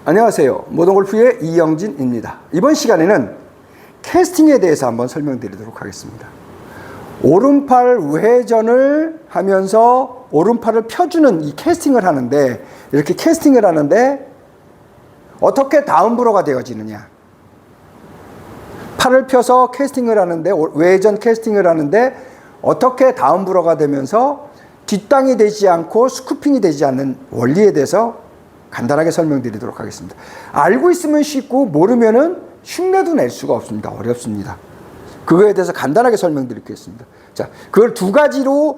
안녕하세요. 모던골프의 이영진입니다. 이번 시간에는 캐스팅에 대해서 한번 설명드리도록 하겠습니다. 오른팔 우회전을 하면서 오른팔을 펴주는 이 캐스팅을 하는데, 이렇게 캐스팅을 하는데 어떻게 다운브로가 되어지느냐. 팔을 펴서 캐스팅을 하는데, 외전 캐스팅을 하는데 어떻게 다운브로가 되면서 뒷땅이 되지 않고 스쿠핑이 되지 않는 원리에 대해서 간단하게 설명드리도록 하겠습니다. 알고 있으면 쉽고 모르면은 흉내도 낼 수가 없습니다. 어렵습니다. 그거에 대해서 간단하게 설명드리겠습니다. 자, 그걸 두 가지로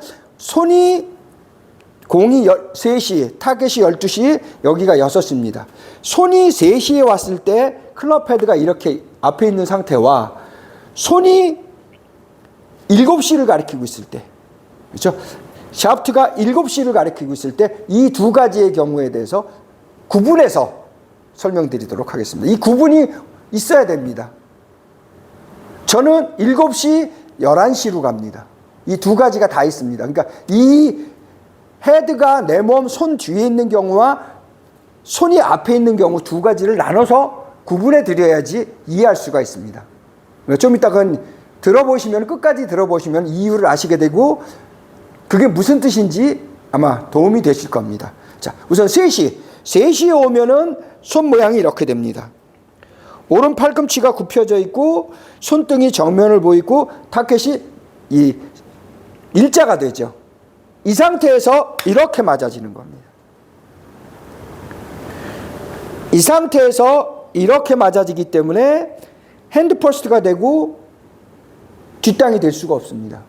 공이 3시, 타겟이 12시, 여기가 6시입니다. 손이 3시에 왔을 때 클럽 헤드가 이렇게 앞에 있는 상태와 손이 7시를 가리키고 있을 때, 그렇죠? 샤프트가 7시를 가리키고 있을 때 이 두 가지의 경우에 대해서 구분해서 설명드리도록 하겠습니다. 이 구분이 있어야 됩니다. 저는 7시, 11시로 갑니다. 이 두 가지가 다 있습니다. 그러니까 이 헤드가 내 몸 손 뒤에 있는 경우와 손이 앞에 있는 경우 두 가지를 나눠서 구분해 드려야지 이해할 수가 있습니다. 좀 이따 그건 들어보시면, 끝까지 들어보시면 이유를 아시게 되고 그게 무슨 뜻인지 아마 도움이 되실 겁니다. 자, 우선 3시에 오면은 손 모양이 이렇게 됩니다. 오른 팔꿈치가 굽혀져 있고 손등이 정면을 보이고 타켓이 이 일자가 되죠. 이 상태에서 이렇게 맞아지는 겁니다. 이 상태에서 이렇게 맞아지기 때문에 핸드 퍼스트가 되고 뒷땅이 될 수가 없습니다.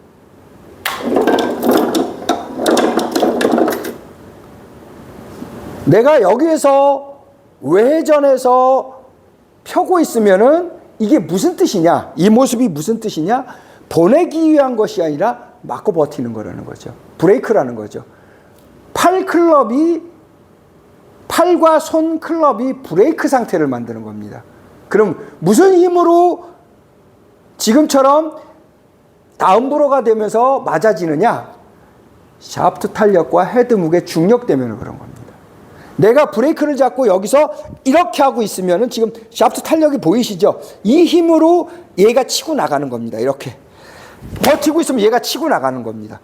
내가 여기에서 외전에서 펴고 있으면은 이게 무슨 뜻이냐? 이 모습이 무슨 뜻이냐? 보내기 위한 것이 아니라 맞고 버티는 거라는 거죠. 브레이크라는 거죠. 팔과 손 클럽이 브레이크 상태를 만드는 겁니다. 그럼 무슨 힘으로 지금처럼 다운브로가 되면서 맞아지느냐? 샤프트 탄력과 헤드 무게 중력 때문에 그런 겁니다. 내가 브레이크를 잡고 여기서 이렇게 하고 있으면은 지금 샤프트 탄력이 보이시죠? 이 힘으로 얘가 치고 나가는 겁니다. 이렇게 버티고 있으면 얘가 치고 나가는 겁니다.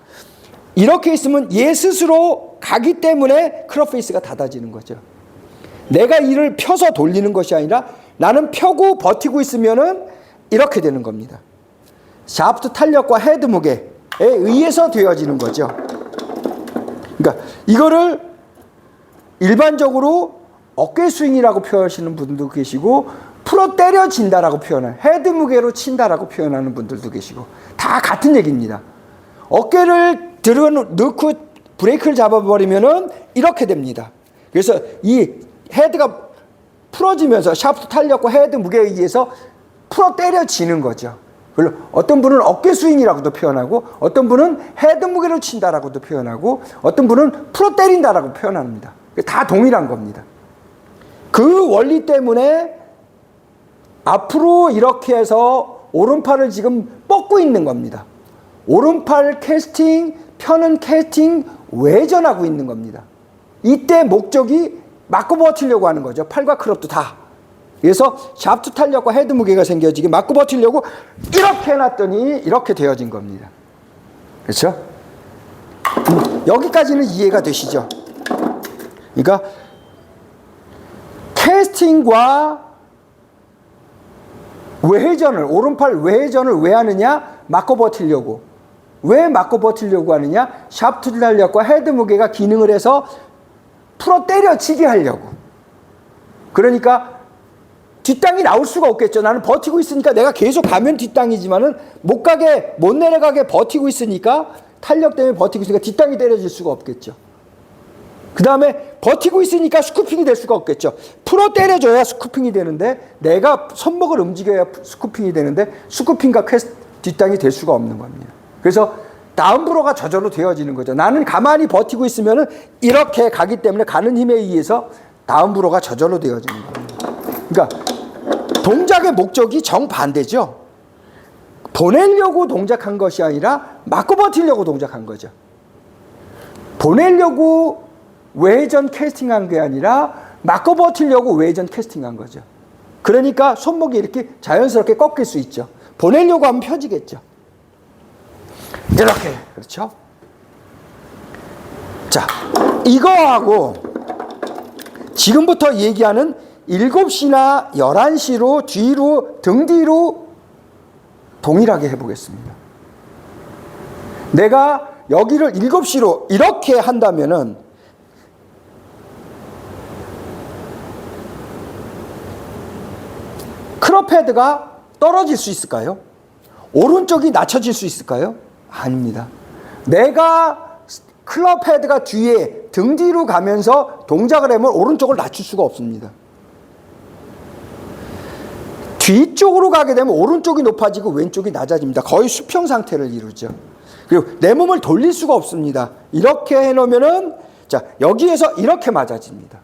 이렇게 있으면 얘 스스로 가기 때문에 클럽 페이스가 닫아지는 거죠. 내가 이를 펴서 돌리는 것이 아니라 나는 펴고 버티고 있으면은 이렇게 되는 겁니다. 샤프트 탄력과 헤드 무게에 의해서 되어지는 거죠. 그러니까 이거를 일반적으로 어깨 스윙이라고 표현하시는 분들도 계시고, 풀어 때려진다라고 표현하는, 헤드 무게로 친다라고 표현하는 분들도 계시고, 다 같은 얘기입니다. 어깨를 넣고 브레이크를 잡아버리면은 이렇게 됩니다. 그래서 이 헤드가 풀어지면서 샤프트 탄력과 헤드 무게에 의해서 풀어 때려지는 거죠. 어떤 분은 어깨 스윙이라고도 표현하고, 어떤 분은 헤드 무게로 친다라고도 표현하고, 어떤 분은 풀어 때린다라고 표현합니다. 다 동일한 겁니다. 그 원리 때문에 앞으로 이렇게 해서 오른팔을 지금 뻗고 있는 겁니다. 오른팔 캐스팅, 펴는 캐스팅, 외전하고 있는 겁니다. 이때 목적이 맞고 버티려고 하는 거죠. 팔과 클럽도 다. 그래서 샤프트 탄력과 헤드 무게가 생겨지게 맞고 버티려고 이렇게 해놨더니 이렇게 되어진 겁니다. 그렇죠? 여기까지는 이해가 되시죠? 그러니까 캐스팅과 외회전을, 오른팔 외회전을 왜 하느냐? 맞고 버티려고. 왜 맞고 버티려고 하느냐? 샤프트 탄력과 헤드 무게가 기능을 해서 풀어 때려치게 하려고. 그러니까 뒷땅이 나올 수가 없겠죠. 나는 버티고 있으니까 내가 계속 가면 뒷땅이지만은 못 내려가게 버티고 있으니까, 탄력 때문에 버티고 있으니까 뒷땅이 때려질 수가 없겠죠. 그 다음에 버티고 있으니까 스쿠핑이 될 수가 없겠죠. 풀어 때려줘야 스쿠핑이 되는데, 내가 손목을 움직여야 스쿠핑이 되는데, 스쿠핑과 뒷땅이 될 수가 없는 겁니다. 그래서 다운브로가 저절로 되어지는 거죠. 나는 가만히 버티고 있으면은 이렇게 가기 때문에 가는 힘에 의해서 다운브로가 저절로 되어지는 겁니다. 그러니까 동작의 목적이 정반대죠. 보내려고 동작한 것이 아니라 맞고 버티려고 동작한 거죠. 보내려고 외전 캐스팅한 게 아니라 막고 버티려고 외전 캐스팅한 거죠. 그러니까 손목이 이렇게 자연스럽게 꺾일 수 있죠. 보내려고 하면 펴지겠죠. 이렇게. 그렇죠? 자, 이거하고 지금부터 얘기하는 7시나 11시로 뒤로 등 뒤로 동일하게 해보겠습니다. 내가 여기를 7시로 이렇게 한다면은 클럽 헤드가 떨어질 수 있을까요? 오른쪽이 낮춰질 수 있을까요? 아닙니다. 내가 클럽 헤드가 뒤에 등 뒤로 가면서 동작을 하면 오른쪽을 낮출 수가 없습니다. 뒤쪽으로 가게 되면 오른쪽이 높아지고 왼쪽이 낮아집니다. 거의 수평 상태를 이루죠. 그리고 내 몸을 돌릴 수가 없습니다. 이렇게 해놓으면은, 자, 여기에서 이렇게 맞아집니다.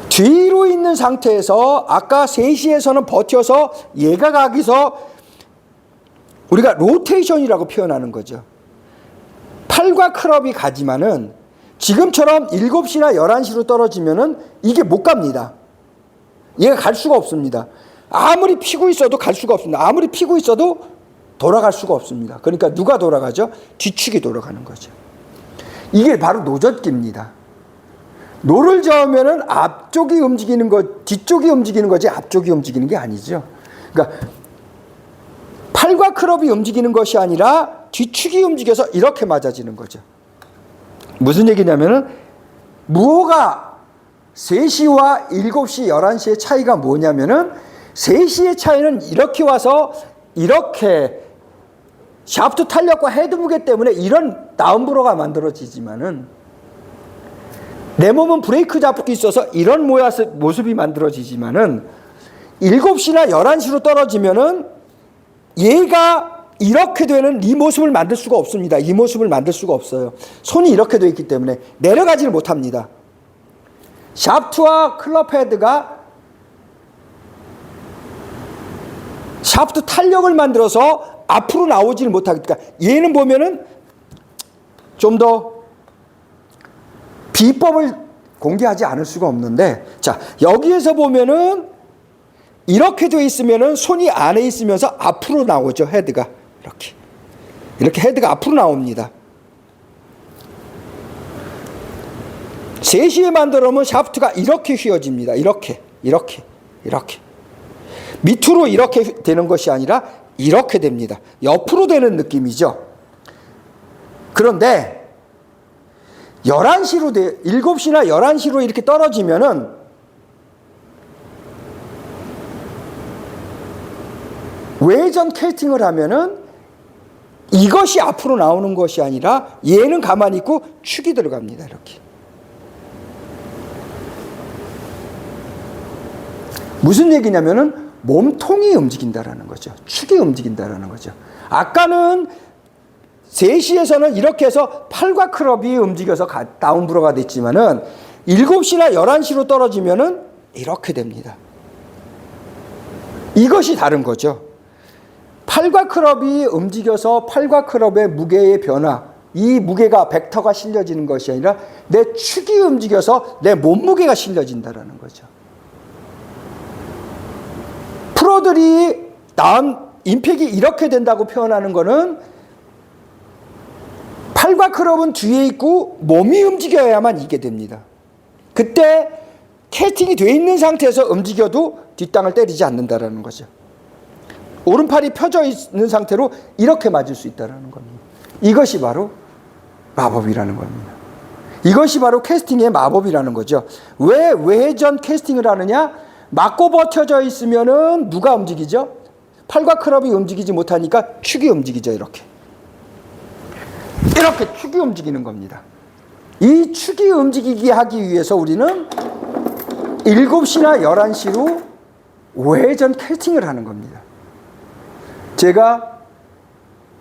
뒤로 있는 상태에서 아까 3시에서는 버텨서 얘가 가기서 우리가 로테이션이라고 표현하는 거죠. 팔과 클럽이 가지만은 지금처럼 7시나 11시로 떨어지면은 이게 못 갑니다. 얘가 갈 수가 없습니다. 아무리 피고 있어도 갈 수가 없습니다. 아무리 피고 있어도 돌아갈 수가 없습니다. 그러니까 누가 돌아가죠? 뒤축이 돌아가는 거죠. 이게 바로 노젓기입니다. 노를 저으면은 앞쪽이 움직이는 거, 뒤쪽이 움직이는 거지 앞쪽이 움직이는 게 아니죠. 그러니까 팔과 클럽이 움직이는 것이 아니라 뒤축이 움직여서 이렇게 맞아지는 거죠. 무슨 얘기냐면은 무호가 3시와 7시, 11시의 차이가 뭐냐면은 3시의 차이는 이렇게 와서 이렇게 샤프트 탄력과 헤드 무게 때문에 이런 다운브로가 만들어지지만은 내 몸은 브레이크 잡고 있어서 이런 모습이 만들어지지만은 7시나 11시로 떨어지면은 얘가 이렇게 되는 이 모습을 만들 수가 없습니다. 이 모습을 만들 수가 없어요. 손이 이렇게 되어 있기 때문에 내려가지를 못합니다. 샤프트와 클럽 헤드가 샤프트 탄력을 만들어서 앞으로 나오지를 못하니까 얘는 보면은 좀 더 비법을 공개하지 않을 수가 없는데, 자, 여기에서 보면은 이렇게 되어 있으면은 손이 안에 있으면서 앞으로 나오죠. 헤드가 이렇게 헤드가 앞으로 나옵니다. 3시에 만들어놓으면 샤프트가 이렇게 휘어집니다. 이렇게 밑으로 이렇게 되는 것이 아니라 이렇게 됩니다. 옆으로 되는 느낌이죠. 그런데 7시나 11시로 이렇게 떨어지면은 외전 캐스팅을 하면은 이것이 앞으로 나오는 것이 아니라 얘는 가만히 있고 축이 들어갑니다. 이렇게. 무슨 얘기냐면은 몸통이 움직인다라는 거죠. 축이 움직인다라는 거죠. 아까는 3시에서는 이렇게 해서 팔과 클럽이 움직여서 다운브로가 됐지만은 7시나 11시로 떨어지면은 이렇게 됩니다. 이것이 다른 거죠. 팔과 클럽이 움직여서 팔과 클럽의 무게의 변화, 이 무게가 벡터가 실려지는 것이 아니라 내 축이 움직여서 내 몸무게가 실려진다라는 거죠. 프로들이 임팩이 이렇게 된다고 표현하는 거는 팔과 클럽은 뒤에 있고 몸이 움직여야만 이게 됩니다. 그때 캐스팅이 돼 있는 상태에서 움직여도 뒷땅을 때리지 않는다라는 거죠. 오른팔이 펴져 있는 상태로 이렇게 맞을 수 있다는 겁니다. 이것이 바로 마법이라는 겁니다. 이것이 바로 캐스팅의 마법이라는 거죠. 왜 외전 캐스팅을 하느냐? 맞고 버텨져 있으면은 누가 움직이죠? 팔과 클럽이 움직이지 못하니까 축이 움직이죠. 이렇게 축이 움직이는 겁니다. 이 축이 움직이게 하기 위해서 우리는 7시나 11시로 외전 캐스팅을 하는 겁니다. 제가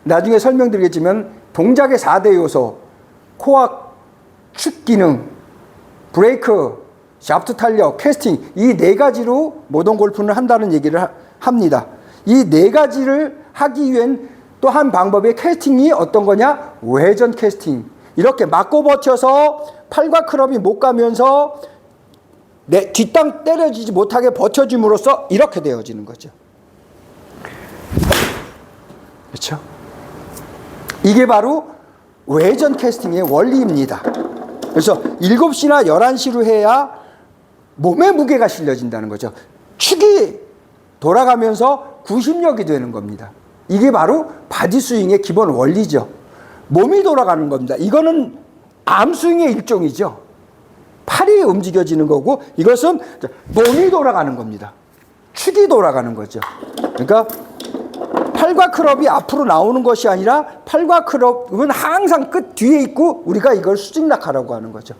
나중에 설명드리겠지만 동작의 4대 요소, 코어 축 기능, 브레이크, 샤프트 탄력, 캐스팅, 이 4가지로 모던 골프는 한다는 얘기를 합니다. 이 4가지를 하기 위한 또 한 방법의 캐스팅이 어떤 거냐? 외전 캐스팅. 이렇게 맞고 버텨서 팔과 클럽이 못 가면서 내 뒷땅 때려지지 못하게 버텨줌으로써 이렇게 되어지는 거죠. 그렇죠? 이게 바로 외전 캐스팅의 원리입니다. 그래서 7시나 11시로 해야 몸의 무게가 실려진다는 거죠. 축이 돌아가면서 구심력이 되는 겁니다. 이게 바로 바디 스윙의 기본 원리죠. 몸이 돌아가는 겁니다. 이거는 암 스윙의 일종이죠. 팔이 움직여지는 거고 이것은 몸이 돌아가는 겁니다. 축이 돌아가는 거죠. 그러니까 팔과 클럽이 앞으로 나오는 것이 아니라 팔과 클럽은 항상 끝 뒤에 있고 우리가 이걸 수직낙하라고 하는 거죠.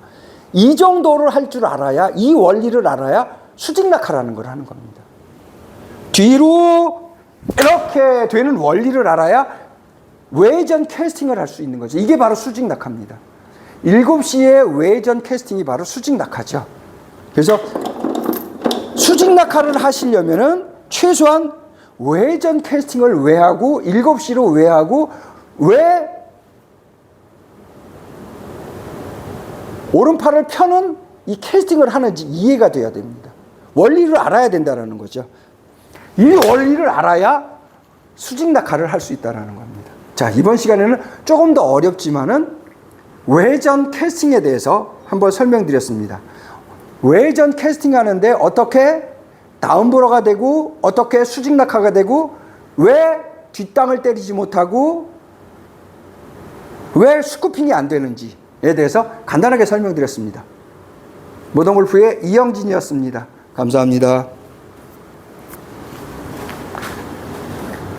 이 정도를 할 줄 알아야, 이 원리를 알아야 수직낙하라는 걸 하는 겁니다. 뒤로 이렇게 되는 원리를 알아야 외전 캐스팅을 할 수 있는 거죠. 이게 바로 수직낙하입니다. 7시에 외전 캐스팅이 바로 수직낙하죠. 그래서 수직낙하를 하시려면은 최소한 외전 캐스팅을 왜 하고 7시로 왜 하고 왜 오른팔을 펴는 이 캐스팅을 하는지 이해가 돼야 됩니다. 원리를 알아야 된다는 거죠. 이 원리를 알아야 수직낙하를 할 수 있다는 겁니다. 자, 이번 시간에는 조금 더 어렵지만은 외전 캐스팅에 대해서 한번 설명드렸습니다. 외전 캐스팅 하는데 어떻게 다운브로가 되고 어떻게 수직낙하가 되고 왜 뒷땅을 때리지 못하고 왜 스쿠핑이 안 되는지에 대해서 간단하게 설명드렸습니다. 모던골프의 이영진이었습니다. 감사합니다.